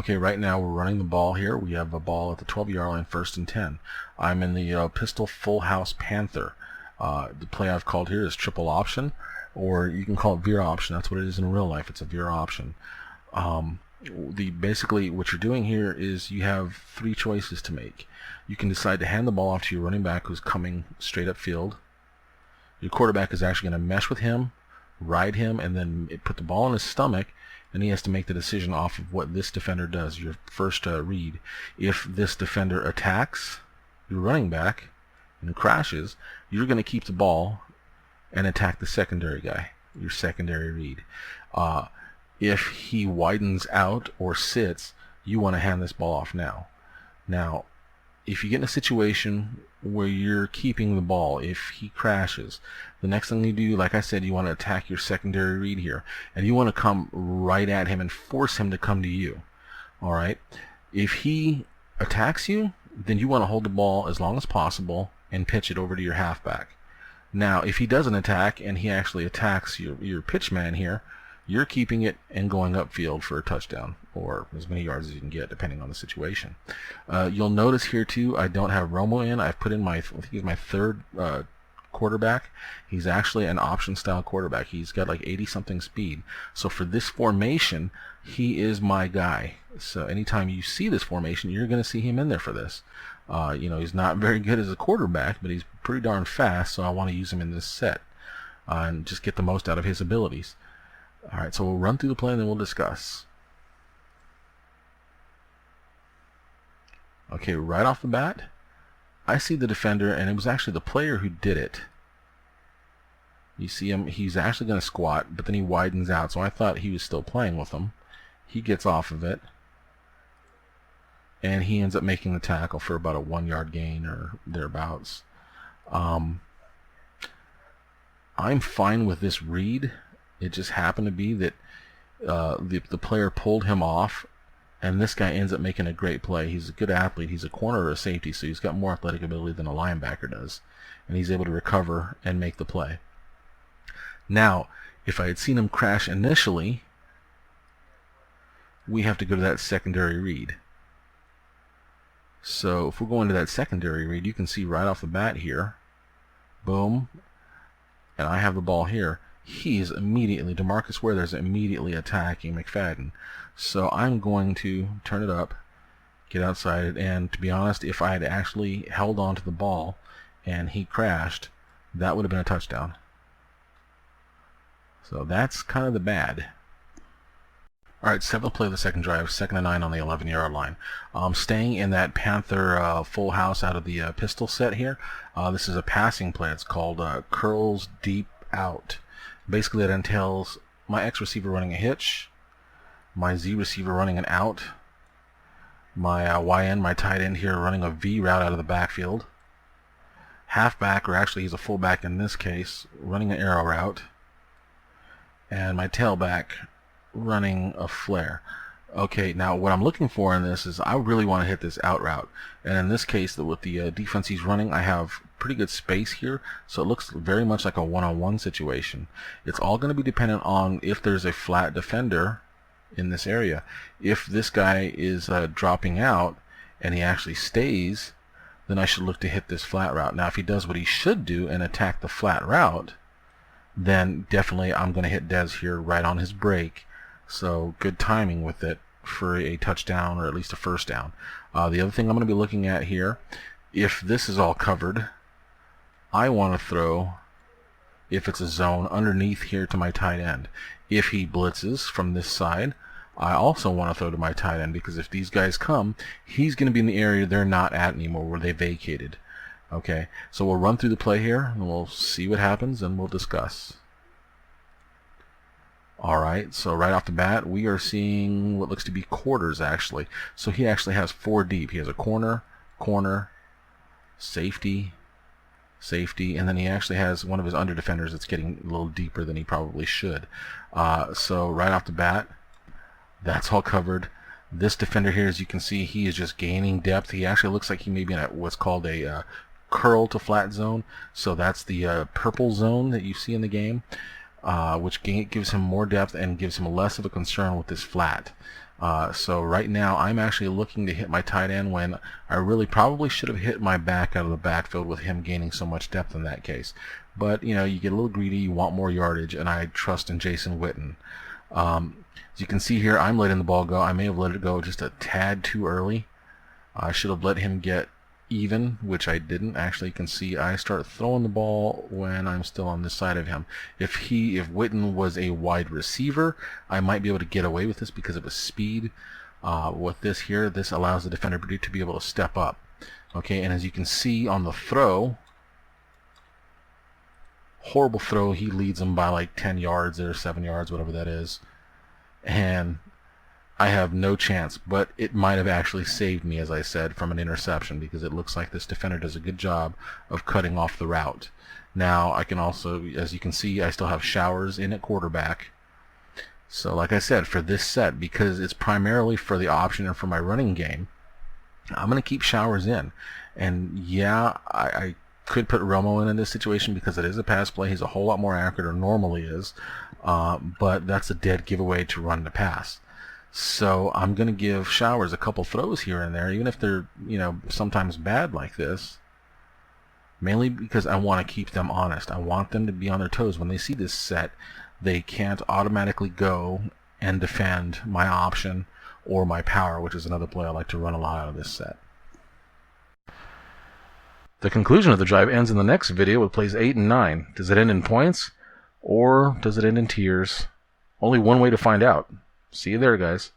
Okay, right now we're running the ball here. We have a ball at the 12-yard line, 1st and 10. I'm in the pistol full house Panther. The play I've called here is triple option, or you can call it veer option. That's what it is in real life. It's a veer option. Basically what you're doing here is you have 3 choices to make. You can decide to hand the ball off to your running back who's coming straight up field. Your quarterback is actually going to mesh with him, ride him, and then put the ball in his stomach, and he has to make the decision off of what this defender does, your first read. If this defender attacks your running back and crashes, you're going to keep the ball and attack the secondary guy, your secondary read. If he widens out or sits, you want to hand this ball off now. Now, if you get in a situation where you're keeping the ball, if he crashes, the next thing you do, like I said, you want to attack your secondary read here, and you want to come right at him and force him to come to you. Alright? If he attacks you, then you want to hold the ball as long as possible and pitch it over to your halfback. Now, if he doesn't attack and he actually attacks your pitch man here, you're keeping it and going upfield for a touchdown, or as many yards as you can get, depending on the situation. You'll notice here too, I don't have Romo in. I've put in I think he's my 3rd quarterback. He's actually an option style quarterback. He's got like 80-something speed. So for this formation, he is my guy. So anytime you see this formation, you're going to see him in there for this. He's not very good as a quarterback, but he's pretty darn fast, so I want to use him in this set and just get the most out of his abilities. Alright, so we'll run through the play and then we'll discuss. Okay, right off the bat, I see the defender, and it was actually the player who did it. You see him, he's actually going to squat, but then he widens out, so I thought he was still playing with him. He gets off of it, and he ends up making the tackle for about a 1-yard gain or thereabouts. I'm fine with this read. It just happened to be that the player pulled him off, and this guy ends up making a great play. He's a good athlete. He's a corner or a safety, so he's got more athletic ability than a linebacker does, and he's able to recover and make the play. Now, if I had seen him crash initially, we have to go to that secondary read. So if we're going to that secondary read, you can see right off the bat here, boom, and I have the ball here. He's immediately, DeMarcus Ware is immediately attacking McFadden. So I'm going to turn it up, get outside it, and to be honest, if I had actually held on to the ball and he crashed, that would have been a touchdown. So that's kind of the bad. Alright, 7th play of the second drive, 2nd and 9 on the 11-yard line. Staying in that Panther full house out of the pistol set here. This is a passing play. It's called curls deep out. Basically, that entails my X receiver running a hitch, my Z receiver running an out, my YN, my tight end here, running a V route out of the backfield, halfback, or actually he's a fullback in this case, running an arrow route, and my tailback running a flare. Okay, now what I'm looking for in this is I really want to hit this out route, and in this case, with the defense he's running, I have pretty good space here, so it looks very much like a one-on-one situation. It's all going to be dependent on if there's a flat defender in this area. If this guy is dropping out and he actually stays, then I should look to hit this flat route. Now if he does what he should do and attack the flat route, then definitely I'm going to hit Dez here right on his break. So good timing with it for a touchdown, or at least a first down. The other thing I'm going to be looking at here, if this is all covered, I want to throw, if it's a zone, underneath here to my tight end. If he blitzes from this side, I also want to throw to my tight end, because if these guys come, he's going to be in the area they're not at anymore, where they vacated. Okay, so we'll run through the play here, and we'll see what happens, and we'll discuss. Alright, so right off the bat, we are seeing what looks to be quarters, actually. So he actually has 4 deep. He has a corner, safety, and then he actually has one of his under defenders that's getting a little deeper than he probably should. So right off the bat, that's all covered. This defender here, as you can see, he is just gaining depth. He actually looks like he may be in what's called a curl to flat zone. So that's the purple zone that you see in the game. Which gives him more depth and gives him less of a concern with this flat. So right now I'm actually looking to hit my tight end when I really probably should have hit my back out of the backfield with him gaining so much depth in that case. But you know, you get a little greedy, you want more yardage, and I trust in Jason Witten. As you can see here, I'm letting the ball go. I may have let it go just a tad too early. I should have let him get even, which I didn't. Actually, you can see I start throwing the ball when I'm still on this side of him. If Witten was a wide receiver, I might be able to get away with this because of his speed. With this here, this allows the defender to be able to step up. Okay, and as you can see on the throw, horrible throw, he leads him by like 10 yards or 7 yards, whatever that is. And I have no chance, but it might have actually saved me, as I said, from an interception, because it looks like this defender does a good job of cutting off the route. Now, I can also, as you can see, I still have Showers in at quarterback. So, like I said, for this set, because it's primarily for the option and for my running game, I'm going to keep Showers in. And yeah, I could put Romo in this situation because it is a pass play. He's a whole lot more accurate, or normally is. But that's a dead giveaway to run the pass. So I'm going to give Showers a couple throws here and there, even if they're, you know, sometimes bad like this. Mainly because I want to keep them honest. I want them to be on their toes. When they see this set, they can't automatically go and defend my option or my power, which is another play I like to run a lot out of this set. The conclusion of the drive ends in the next video with plays 8 and 9. Does it end in points, or does it end in tears? Only one way to find out. See you there, guys.